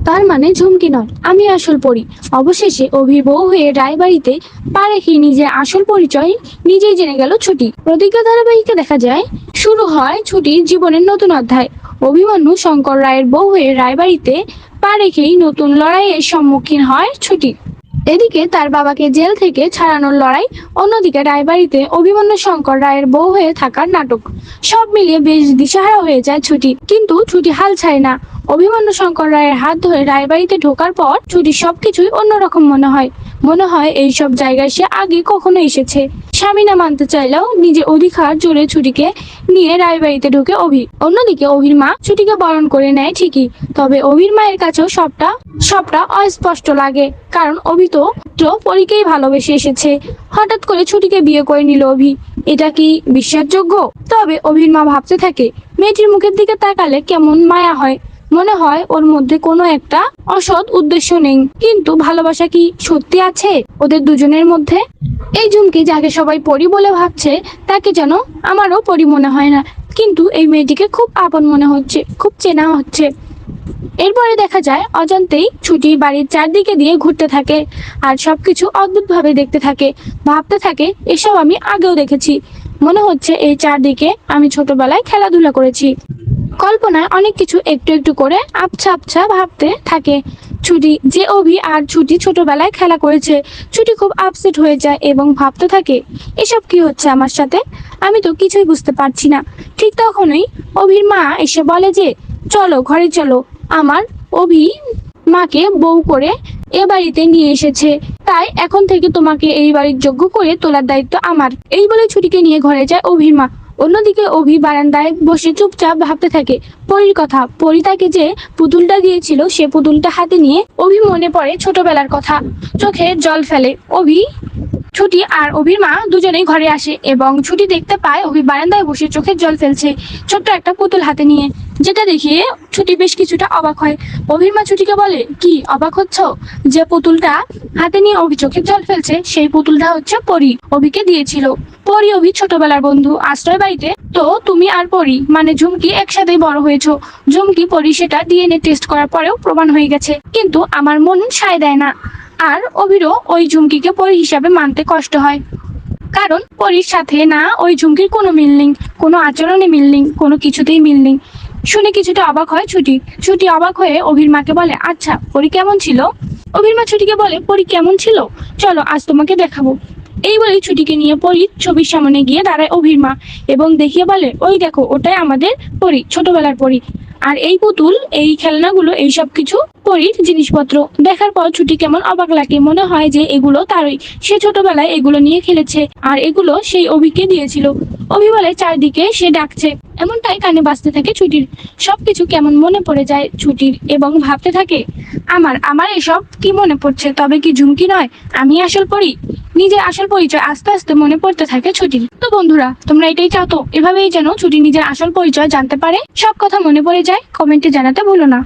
তার মানে ঝুমকি নয়, আমি আসল পরী। অবশেষে অভির বউ হয়ে রায়বাড়িতে পা রেখে নিজের আসল পরিচয় নিজেই জেনে গেল ছুটি। প্রতিজ্ঞা ধারাবাহিকে দেখা যায় শুরু হয় ছুটির জীবনের নতুন অধ্যায়। অভিমন্যু শঙ্কর রায়ের বউ হয়ে রায়বাড়িতে পা রেখেই নতুন লড়াইয়ের সম্মুখীন হয় ছুটি। এদিকে তার বাবাকে জেল থেকে ছাড়ানোর লড়াই, অন্যদিকে রায়বাড়িতে অভিমন্যু শঙ্কর রায়ের বউ হয়ে থাকার নাটক। সব মিলিয়ে বেশ দিশাহারা হয়ে যায় ছুটি, কিন্তু ছুটি হাল ছাড়ে না। অভিমন্যু শঙ্কর রায়ের হাত ধরে রায়বাড়িতে ঢোকার পর ছুটির সবকিছুই অন্যরকম মনে হয় এইসব জায়গায় সে আগে কখনো এসেছে। স্বামী না মানতে চাইলেও নিজের অধিকার জোরে ছুটিকে নিয়ে রায়বাড়িতে ঢুকে অভি। অন্যদিকে অভির মা ছুটিকে বরণ করে নেয় ঠিকই, তবে অভির মায়ের কাছেও সবটা অস্পষ্ট লাগে, কারণ অভি তো পরীকেই ভালোবেসে এসেছে। হঠাৎ করে ছুটিকে বিয়ে করে নিল অভি, এটা কি বিশ্বাসযোগ্য? তবে অভির মা ভাবতে থাকে, মেয়েটির মুখের দিকে তাকালে কেমন মায়া হয়, মনে হয় ওর মধ্যে কোনো একটা অসৎ উদ্দেশ্য নেই। কিন্তু ভালোবাসা কি সত্যি আছে ওদের দুজনের মধ্যে? এই ঝুমকি যাকে সবাই পরি বলে ভাবছে, তাকে যেন আমারও পরি মনে হয় না, কিন্তু এই মেয়েটিকে খুব আপন মনে হচ্ছে, খুব চেনা হচ্ছে। এরপরে দেখা যায় অজান্তেই ছুটি বাড়ির চারদিকে দিয়ে ঘুরতে থাকে আর সবকিছু অদ্ভুতভাবে দেখতে থাকে। ভাবতে থাকে, এসব আমি আগেও দেখেছি, মনে হচ্ছে এই চারদিকে আমি ছোটবেলায় খেলাধুলা করেছি। কল্পনায় অনেক কিছু একটু একটু করে আবছা আবছা ভাবতে থাকে ছুটি, যে অভি আর ছুটি ছোটবেলায় খেলা করেছে। ছুটি খুব আপসেট হয়ে যায় এবং ভাবতে থাকে, এসব কি হচ্ছে আমার সাথে, আমি তো কিছুই বুঝতে পারছি না। ঠিক তখনই অভির মা এসে বলে যে, চলো ঘরে চলো, আমার অভি মাকে বউ করে এ বাড়িতে নিয়ে এসেছে, তাই এখন থেকে তোমাকে এই বাড়ির যোগ্য করে তোলার দায়িত্ব আমার। এই বলে ছুটিকে নিয়ে ঘরে যায় অভির মা। অন্যদিকে অভি বারান্দায় বসে চুপচাপ ভাবতে থাকে পরীর কথা। পরী তাকে যে পুতুলটা দিয়েছিল, সে পুতুলটা হাতে নিয়ে অভি মনে পড়ে ছোটবেলার কথা, চোখে জল ফেলে। অভি, ছুটি আর অভির মা দুজনেই ঘরে আসে এবং ছুটি দেখতে পায় অভি বারান্দায় বসে চোখের জল ফেলছে ছোট্ট একটা পুতুল হাতে নিয়ে, যেটা দেখিয়ে ছুটি বেশ কিছুটা অবাক হয়। অভির মা ছুটিকে বলে, কি অবাক হচ্ছ? যে পুতুলটা হাতে নিয়ে অভি চোখের জল ফেলছে, সেই পুতুলটা হচ্ছে পরী অভিকে দিয়েছিল। পরী অভি ছোটবেলার বন্ধু, আশ্রয় বাড়িতে তো তুমি আর পরী মানে ঝুমকি একসাথেই বড় হয়েছো। ঝুমকি পরী সেটা ডিএনএ টেস্ট করার পরেও প্রমাণ হয়ে গেছে, কিন্তু আমার মন সায় দেয় না। আর অভিরও ওই ঝুমকিকে পরী হিসাবে মানতে কষ্ট হয়, কারণ পরীর সাথে না ওই ঝুমকির কোনো মিল নেই, কোনো আচরণে মিল নেই, কোনো কিছুতেই মিল নেই। শুনে কিছুটা অবাক হয় ছুটি। ছুটি অবাক হয়ে অভির মাকে বলে, আচ্ছা পরী কেমন ছিল? অভির মা ছুটিকে বলে, পরী কেমন ছিল চলো আজ তোমাকে দেখাবো। এই বলেই ছুটিকে নিয়ে পরীর ছবির সামনে গিয়ে দাঁড়ায় অভির মা এবং দেখিয়ে বলে, ওই দেখো ওটাই আমাদের পরী, ছোটবেলার পরী। আর এই পুতুল, এই খেলনাগুলো, এই সব কিছু পরীর জিনিসপত্র। দেখার পর ছুটি কেমন অবাক লাগে, মনে হয় যে এগুলো তারই, সে ছোটবেলায় এগুলো নিয়ে খেলেছে আর এগুলো সেই অভিকে দিয়েছিল। অভি বলে চারদিকে সে ডাকছে, এমনটাই কানে বাজতে থাকে ছুটির। সবকিছু কেমন মনে পড়ে যায় ছুটির এবং ভাবতে থাকে, আমার এসব কি মনে পড়ছে, তবে কি ঝুমকি নয় আমি আসল পরী? নিজের আসল পরিচয় আস্তে আস্তে মনে পড়তে থাকে ছুটির। তো বন্ধুরা, তোমরা এটাই চাও তো এভাবেই যেন ছুটি নিজের আসল পরিচয় জানতে পারে, সব কথা মনে পড়ে যায়? কমেন্টে জানাতে ভুলো না।